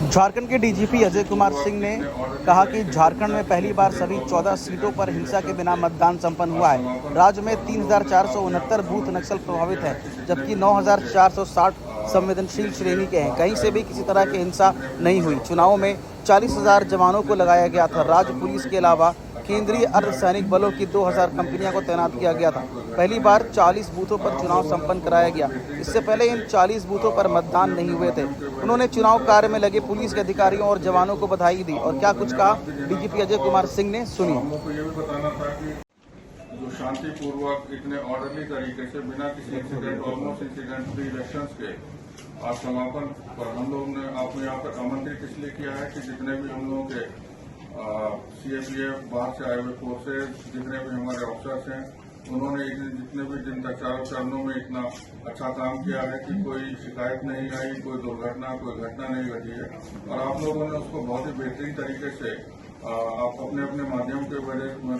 झारखंड के डीजीपी अजय कुमार सिंह ने कहा कि झारखंड में पहली बार सभी 14 सीटों पर हिंसा के बिना मतदान संपन्न हुआ है। राज्य में 3,469 बूथ नक्सल प्रभावित हैं, जबकि 9,460 संवेदनशील श्रेणी के हैं। कहीं से भी किसी तरह की हिंसा नहीं हुई। चुनाव में 40,000 जवानों को लगाया गया था। राज्य पुलिस के अलावा केंद्रीय अर्धसैनिक बलों की 2,000 कंपनियों को तैनात किया गया था। पहली बार 40 बूथों पर चुनाव संपन्न कराया गया। इससे पहले इन 40 बूथों पर मतदान नहीं हुए थे। उन्होंने चुनाव कार्य में लगे पुलिस के अधिकारियों और जवानों को बधाई दी। और क्या कुछ कहा डीजीपी अजय कुमार सिंह ने, सुनिए। हमको ये भी बताना था कि जो शांतिपूर्वक इतने ऑर्डरली तरीके से बिना किसी incident almost incident free elections के आज समापन पर हम लोग ने आपको यहाँ पर आमंत्रित इसलिए किया है कि जितने भी हम लोगों के सीएपीएफ बाहर से आए हुए फोर्सेज, जितने भी हमारे ऑफिसर्स हैं, उन्होंने जितने भी दिन तक चारों चरणों में इतना अच्छा काम किया है कि कोई शिकायत नहीं आई, कोई दुर्घटना, कोई घटना नहीं घटी है। और आप लोगों ने उसको बहुत ही बेहतरीन तरीके से आप अपने अपने माध्यम के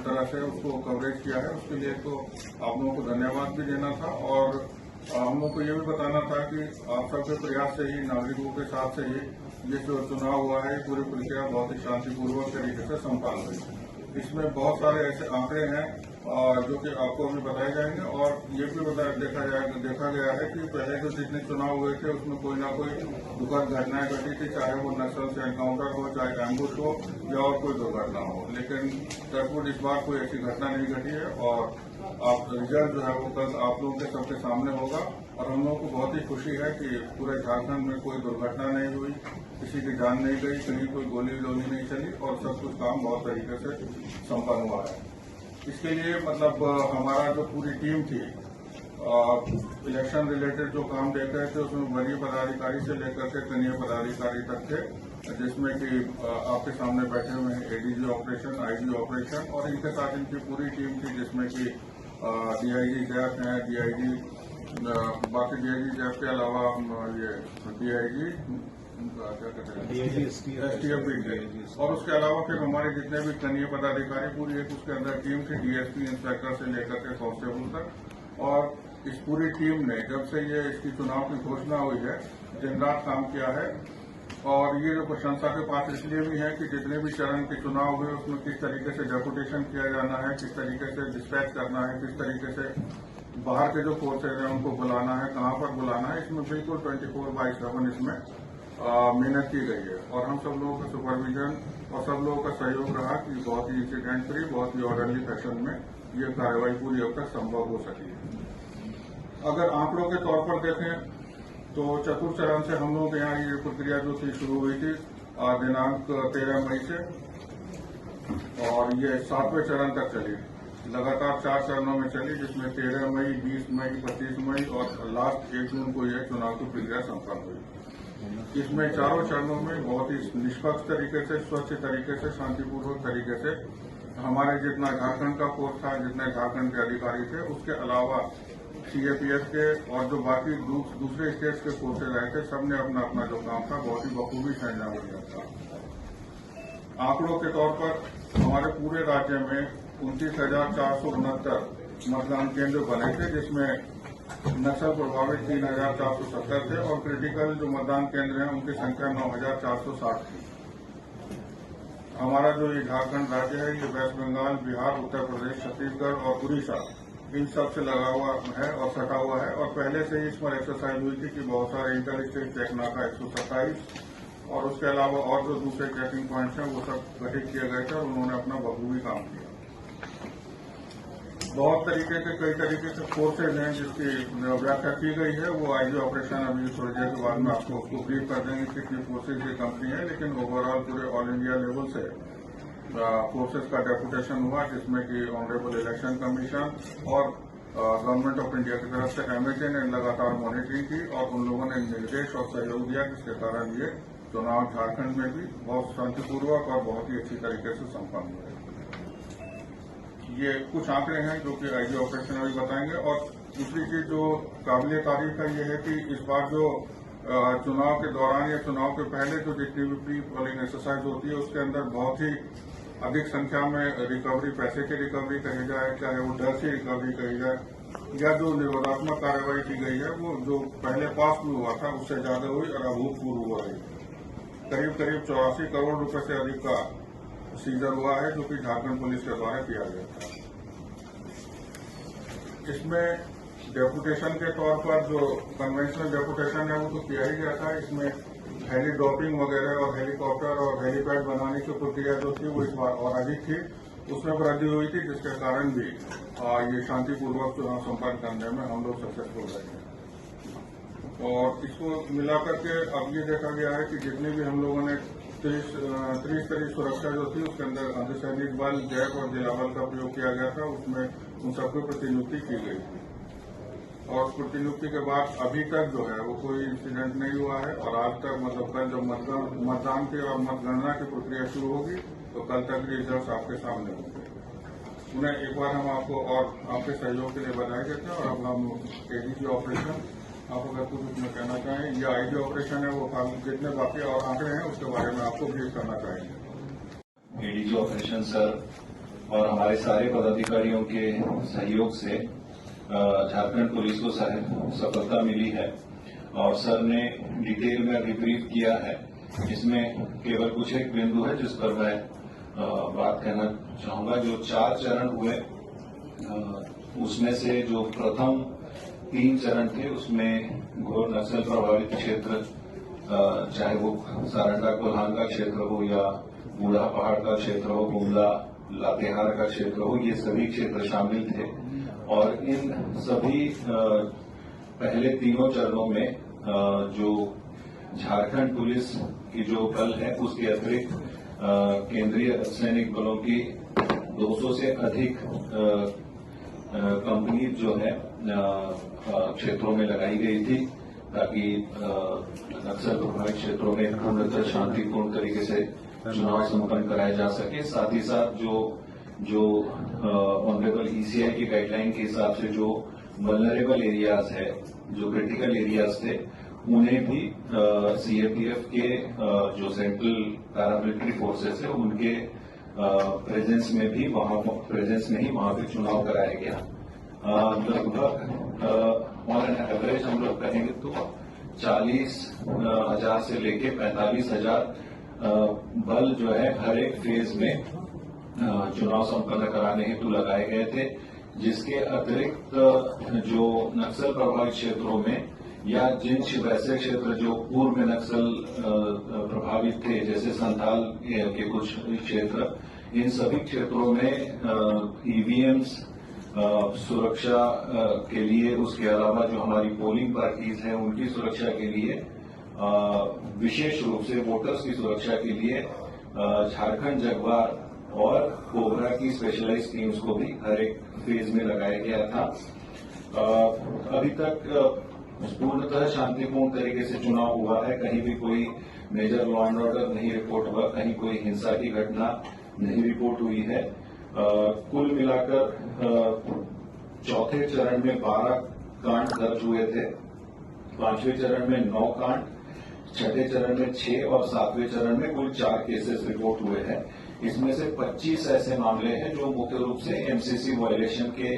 तरह से उसको कवरेज किया है। उसके लिए तो आप लोगों को धन्यवाद भी देना था। और हम लोग को ये भी बताना था कि आप सबके प्रयास से ही, नागरिकों के साथ से ही ये जो चुनाव हुआ है, पूरी प्रक्रिया बहुत ही शांतिपूर्वक तरीके से संपन्न हुई। इसमें बहुत सारे ऐसे आंकड़े हैं जो कि आपको अभी बताए जाएंगे। और ये भी देखा गया है कि पहले जो जितने चुनाव हुए थे उसमें कोई ना कोई दुखद घटनाएं घटी थी, चाहे वो नक्सल से एनकाउंटर हो, चाहे एम्बुश हो या और कोई दुर्घटना हो। लेकिन टचवुड इस बार कोई ऐसी घटना नहीं घटी है। और आप रिजल्ट जो है वो कल आप लोगों के सबके सामने होगा। और हम लोगों को बहुत ही खुशी है कि पूरे झारखंड में कोई दुर्घटना नहीं हुई, किसी की जान नहीं गई, कहीं कोई गोली नहीं चली और सब कुछ काम बहुत तरीके से संपन्न हुआ है। इसके लिए मतलब हमारा जो पूरी टीम थी, इलेक्शन रिलेटेड जो काम देख रहे थे उसमें वरीय पदाधिकारी से लेकर के कनीय पदाधिकारी तक थे, जिसमें कि आपके सामने बैठे हुए हैं एडीजी ऑपरेशन, आईजी ऑपरेशन, और इनके साथ इनकी पूरी टीम थी, जिसमें कि डीआईजी जैप हैं, बाकी डीआईजी जैप के अलावा ये डीआईजी क्या कहते हैं एसटीएफ भी थे। और उसके अलावा फिर हमारे जितने भी कनीय पदाधिकारी, पूरी एक उसके अंदर टीम थी, डीएसपी इंस्पेक्टर से लेकर के कांस्टेबल तक। और इस पूरी टीम ने जब से ये इसकी चुनाव की घोषणा हुई है, दिन रात काम किया है। और ये जो प्रशंसा के पात्र इसलिए भी है कि जितने भी चरण के चुनाव हुए उसमें किस तरीके से डेपुटेशन किया जाना है, किस तरीके से डिस्पैच करना है, किस तरीके से बाहर के जो फोर्सेज हैं उनको बुलाना है, कहां पर बुलाना है, इसमें बिल्कुल 24/7 इसमें मेहनत की गई है। और हम सब लोगों का सुपरविजन और सब लोगों का सहयोग रहा कि बहुत ही इंसिडेंट फ्री, बहुत ही ऑर्डरली फैशन में ये कार्रवाई पूरी अब तक संभव हो सकी है। अगर आंकड़ों के तौर पर देखें तो चतुर्थ चरण से हम लोग यहाँ ये प्रक्रिया जो थी शुरू हुई थी दिनांक 13 मई से, और ये 7वें चरण तक चली। लगातार 4 चरणों में चली, जिसमें 13 मई, 20 मई, 25 मई और लास्ट 1 जून को यह चुनाव की प्रक्रिया संपन्न हुई। इसमें चारों चरणों में बहुत ही निष्पक्ष तरीके से, स्वच्छ तरीके से, शांतिपूर्वक तरीके से हमारे जितना झारखंड का फोर्स था, जितने झारखंड के अधिकारी थे, उसके अलावा सीएपीएफ के और जो बाकी दूसरे स्टेट्स के फोर्सेज आए थे, सबने अपना अपना जो काम था बहुत ही बखूबी से अंजाम दिया था। आंकड़ों के तौर पर हमारे पूरे राज्य में 29,469 मतदान केंद्र बने थे, जिसमें नक्सल प्रभावित 3,470 थे और क्रिटिकल जो मतदान केंद्र हैं उनकी संख्या 9,460 थी। हमारा जो ये झारखंड राज्य है, ये वेस्ट बंगाल, बिहार, उत्तर प्रदेश, छत्तीसगढ़ और उड़ीसा इन सब से लगा हुआ है और सटा हुआ है। और पहले से ही इस पर एक्सरसाइज हुई थी कि बहुत सारे इंटर स्टेट चेक नाका 127 और उसके अलावा और जो दूसरे चेकिंग पॉइंट्स हैं वो सब गठित किए गए थे और उन्होंने अपना बखूबी काम किया। बहुत तरीके के कई तरीके से फोर्सेज हैं जिसकी व्याख्या की गई है, वो आईजी ऑपरेशन अभी थोड़ी देर के बाद में आपको उसको ब्रीफ कर देंगे कितनी फोर्सेज ये कंपनी है। लेकिन ओवरऑल पूरे ऑल इंडिया लेवल से फोर्सेज का डेपुटेशन हुआ, जिसमें कि ऑनरेबल इलेक्शन कमीशन और गवर्नमेंट ऑफ इंडिया की तरफ से एमएचए ने लगातार मॉनिटरिंग की और उन लोगों ने निर्देश और सहयोग दिया, जिसके कारण ये चुनाव झारखंड में भी बहुत शांतिपूर्वक और बहुत ही अच्छी तरीके से संपन्न हुए। ये कुछ आंकड़े हैं जो कि आईजी ऑपरेशन अभी बताएंगे। और दूसरी चीज जो काबिल तारीफ है ये है कि इस बार जो चुनाव के दौरान या चुनाव के पहले जो जितनी भी प्री पोलिंग एक्सरसाइज होती है उसके अंदर बहुत ही अधिक संख्या में रिकवरी, पैसे की रिकवरी कही जाए, चाहे वो डर से रिकवरी कही जाए, या जो निरोधात्मक कार्रवाई की गई है वो जो पहले पास में हुआ था उससे ज्यादा हुई और अभूतपूर्व हुआ है। करीब 84 करोड़ रुपए से अधिक का सीजर हुआ है, जो कि झारखंड पुलिस के द्वारा किया गया था। इसमें डेपुटेशन के तौर पर जो कन्वेंशनल डेपुटेशन है वो तो किया ही गया था। इसमें हेली ड्रॉपिंग वगैरह और हेलीकॉप्टर और हेलीपैड बनाने की प्रक्रिया जो थी वो इस बार और अधिक थी, उसमें वृद्धि हुई थी, जिसके कारण भी ये शांतिपूर्वक चुनाव संपन्न करने में हम लोग सक्सेसफुल रहे हैं। और इसको मिलाकर के अब ये देखा गया है कि जितने भी हम लोगों ने त्रिस्तरीय सुरक्षा जो थी उसके अंदर अर्धसैनिक बल, जैक और जिला बल का प्रयोग किया गया था, उसमें उन सबकी प्रतिनियुक्ति की गई थी। और उस प्रतिनियुक्ति के बाद अभी तक जो है वो कोई इंसिडेंट नहीं हुआ है। और आज तक मतलब कल जब मतदान की और मतगणना की प्रक्रिया शुरू होगी तो कल तक रिजल्ट आपके सामने होंगे। उन्हें एक बार हम आपको और आपके सहयोग के लिए बधाई देते हैं। और अब हम एडीजी ऑपरेशन, आप अगर कुछ उसमें कहना चाहें, ये आईजी ऑपरेशन है वो जितने बाकी और आंकड़े हैं उसके बारे में आपको ब्रीफ करना चाहेंगे। एडीजी ऑपरेशन सर और हमारे सारे पदाधिकारियों के सहयोग से झारखंड पुलिस को सफलता मिली है। और सर ने डिटेल में अभी ब्रीफ किया है। इसमें केवल कुछ एक बिंदु है जिस पर मैं बात कहना चाहूंगा। जो 4 चरण हुए उसमें से जो प्रथम 3 चरण थे उसमें घोर नक्सल प्रभावित क्षेत्र, चाहे वो सारंडा कोल्हान का क्षेत्र हो या बूढ़ा पहाड़ का क्षेत्र हो, गुमला लातेहार का क्षेत्र हो, ये सभी क्षेत्र शामिल थे। और इन सभी पहले तीनों चरणों में जो झारखंड पुलिस की जो बल है उसके अतिरिक्त केंद्रीय सैनिक बलों की 200 से अधिक कंपनी जो है क्षेत्रों में लगाई गई थी, ताकि नक्सल प्रभावित क्षेत्रों में पूर्णतः शांतिपूर्ण तरीके से चुनाव संपन्न कराया जा सके। साथ ही साथ जो ऑनरेबल ईसीआई की गाइडलाइन के हिसाब से जो वल्नरेबल एरियाज है, जो क्रिटिकल एरियाज थे, उन्हें भी सीएपीएफ के जो सेंट्रल पैरामिलिट्री फोर्सेस है उनके प्रेजेंस में ही वहां पे चुनाव कराया गया। लगभग ऑन एन एवरेज हम लोग कहेंगे तो 40,000 से लेके 45,000 बल जो है हर एक फेज में चुनाव संपन्न कराने हेतु लगाए गए थे। जिसके अतिरिक्त जो नक्सल प्रभावित क्षेत्रों में या जिन वैसे क्षेत्र जो पूर्व में नक्सल प्रभावित थे, जैसे संथाल के कुछ क्षेत्र, इन सभी क्षेत्रों में ईवीएम्स सुरक्षा के लिए, उसके अलावा जो हमारी पोलिंग पार्टीज हैं उनकी सुरक्षा के लिए, विशेष रूप से वोटर्स की सुरक्षा के लिए झारखंड जगुआर और कोबरा की स्पेशलाइज्ड टीम्स को भी हर एक फेज में लगाया गया था। अभी तक पूर्णतः शांतिपूर्ण तरीके से चुनाव हुआ है। कहीं भी कोई मेजर लॉ एंड ऑर्डर नहीं रिपोर्ट हुआ, कहीं कोई हिंसा की घटना नहीं रिपोर्ट हुई है। कुल मिलाकर चौथे चरण में 12 कांड दर्ज हुए थे, 5वें चरण में 9 कांड, 6ठे चरण में 6 और 7वें चरण में कुल 4 केसेस रिपोर्ट हुए हैं। इसमें से 25 ऐसे मामले हैं जो मुख्य रूप से एमसीसी वायलेशन के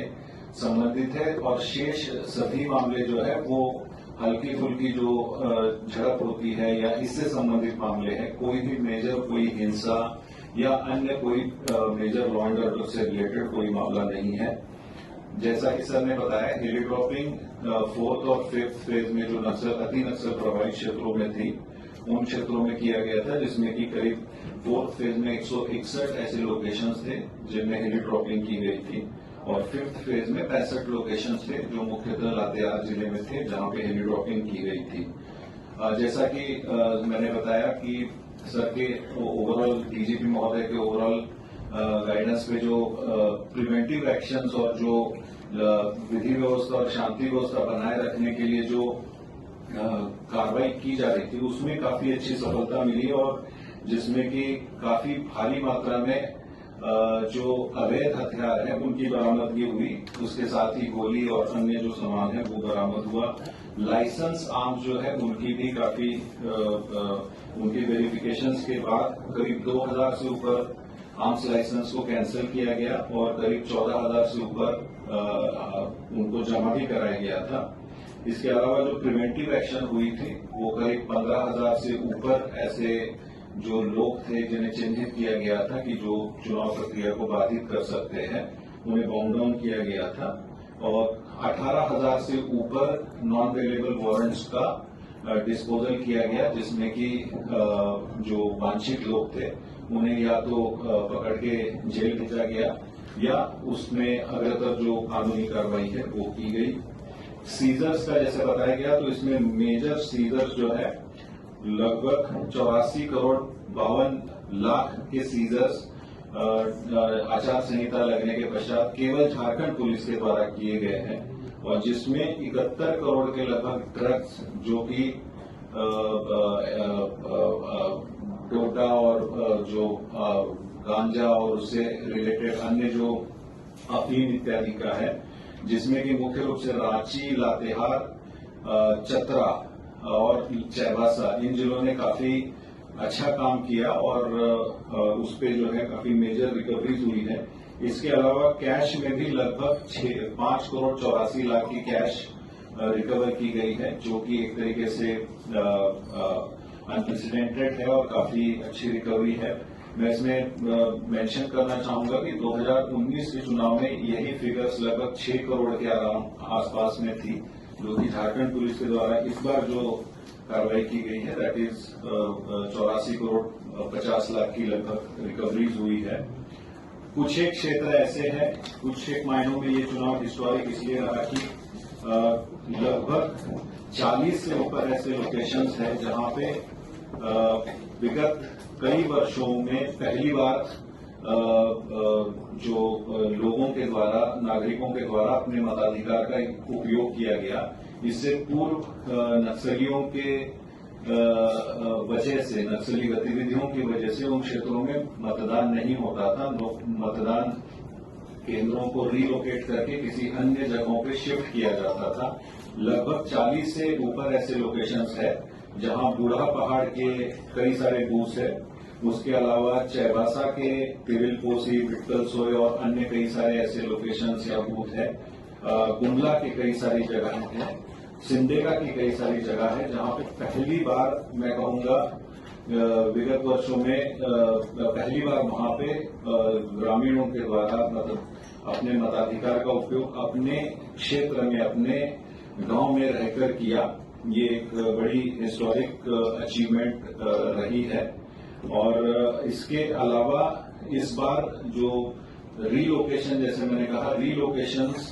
संबंधित है, और शेष सभी मामले जो है वो हल्की फुल्की जो झड़प होती है या इससे संबंधित मामले हैं। कोई भी मेजर कोई हिंसा या अन्य कोई मेजर लॉ एंड ऑर्डर से रिलेटेड कोई मामला नहीं है। जैसा कि सर ने बताया, हेली ड्रॉपिंग 4th और 5th फेज में जो अति नक्सल प्रभावित क्षेत्रों में थी उन क्षेत्रों में किया गया था, जिसमें कि करीब 4th फेज में 161 ऐसे लोकेशंस थे जिनमें हेली ड्रॉपिंग की गई थी, और 5th फेज में 65 लोकेशंस थे जो मुख्यतः लातेहार जिले में थे, जहां पे हेली ड्रॉपिंग की गई थी। जैसा कि मैंने बताया कि सर के ओवरऑल डीजीपी महोदय के ओवरऑल गाइडेंस पे जो प्रिवेंटिव एक्शंस और जो विधि व्यवस्था और शांति व्यवस्था बनाए रखने के लिए जो कार्रवाई की जा रही थी उसमें काफी अच्छी सफलता मिली, और जिसमें कि काफी भारी मात्रा में जो अवैध हथियार हैं उनकी बरामदगी हुई। उसके साथ ही गोली और अन्य जो सामान है वो बरामद हुआ। लाइसेंस आर्म्स जो है उनकी भी काफी उनकी वेरिफिकेशंस के बाद करीब 2000 से ऊपर आर्म्स लाइसेंस को कैंसिल किया गया और करीब 14,000 से ऊपर उनको जमा भी कराया गया था। इसके अलावा जो प्रिवेंटिव एक्शन हुई थी वो करीब 15,000 से ऊपर ऐसे जो लोग थे जिन्हें चिन्हित किया गया था कि जो चुनाव प्रक्रिया को बाधित कर सकते हैं, उन्हें बाउंड डाउन किया गया था और 18,000 से ऊपर नॉन अवेलेबल वारंट्स का डिस्पोजल किया गया, जिसमें कि जो वांछित लोग थे उन्हें या तो पकड़ के जेल भेजा गया या उसमें अग्रतर जो कानूनी कार्रवाई है वो की गई। सीजर्स का जैसे बताया गया तो इसमें मेजर सीजर्स जो है लगभग 84 करोड़ 52 लाख के सीजर्स आचार संहिता लगने के पश्चात केवल झारखंड पुलिस के द्वारा किए गए हैं और जिसमें 71 करोड़ के लगभग ड्रग्स जो कि डोडा और जो गांजा और उससे रिलेटेड अन्य जो अफीम इत्यादि का है, जिसमें कि मुख्य रूप से रांची, लातेहार, चतरा और चाईबासा, इन जिलों ने काफी अच्छा काम किया और उस पे जो है काफी मेजर रिकवरीज हुई है। इसके अलावा कैश में भी लगभग 5 करोड़ 84 लाख की कैश रिकवर की गई है, जो कि एक तरीके से अनप्रेसिडेंटेड है और काफी अच्छी रिकवरी है। मैं इसमें मेंशन करना चाहूंगा कि 2019 के चुनाव में यही फिगर्स लगभग 6 करोड़ के आसपास में थी, जो कि झारखंड पुलिस के द्वारा इस बार जो कार्रवाई की गई है दैट इज 84 करोड़ 50 लाख की लगभग रिकवरीज हुई है। कुछ एक क्षेत्र ऐसे हैं, कुछ एक मायनों में ये चुनाव हिस्टोरिक इसलिए रहा कि लगभग 40 से ऊपर ऐसे लोकेशंस हैं जहां पे विगत कई वर्षों में पहली बार जो लोगों के द्वारा, नागरिकों के द्वारा अपने मताधिकार का उपयोग किया गया। इससे पूर्व नक्सलियों के वजह से, नक्सली गतिविधियों की वजह से उन क्षेत्रों में मतदान नहीं होता था। मतदान केंद्रों को रीलोकेट करके किसी अन्य जगहों पे शिफ्ट किया जाता था। लगभग 40 से ऊपर ऐसे लोकेशंस है जहां बूढ़ा पहाड़ के कई सारे बूथ है। उसके अलावा चाईबासा के तिरिलपोसी, विट्ठल सोय और अन्य कई सारे ऐसे लोकेशंस या बूथ है। गुंडला की कई सारी जगह है, सिमडेगा की कई सारी जगह है जहां पे पहली बार मैं कहूंगा विगत वर्षों में पहली बार वहां पे ग्रामीणों के द्वारा मतलब अपने मताधिकार का उपयोग अपने क्षेत्र में, अपने गांव में रहकर किया। ये एक बड़ी हिस्टोरिक अचीवमेंट रही है और इसके अलावा इस बार जो रीलोकेशन, जैसे मैंने कहा, रीलोकेशंस